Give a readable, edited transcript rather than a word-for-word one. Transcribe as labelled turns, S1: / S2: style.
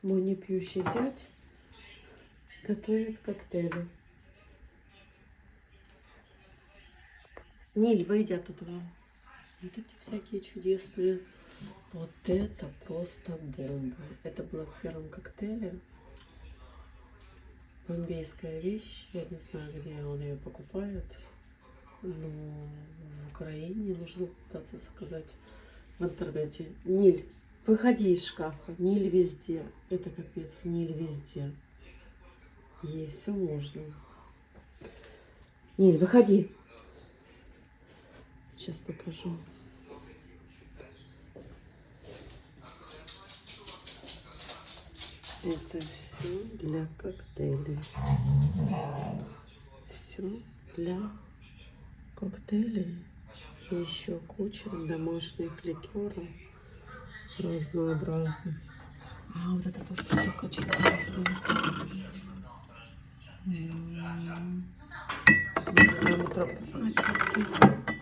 S1: Мой не пьющий зять готовит коктейли. Ниль, выйди оттуда. Вот эти всякие чудесные. Вот это просто бомба. Это было в первом коктейле. Бомбейская вещь. Я не знаю, где он ее покупает. Но в Украине нужно пытаться заказать в интернете. Ниль, выходи из шкафа. Ниль везде. Это капец. Ниль везде. Ей все можно. Ниль, выходи. Сейчас покажу. Это все для коктейлей. Все для коктейлей. И еще куча домашних ликеров разнообразных. А вот это тоже штука чудесная. Напитки.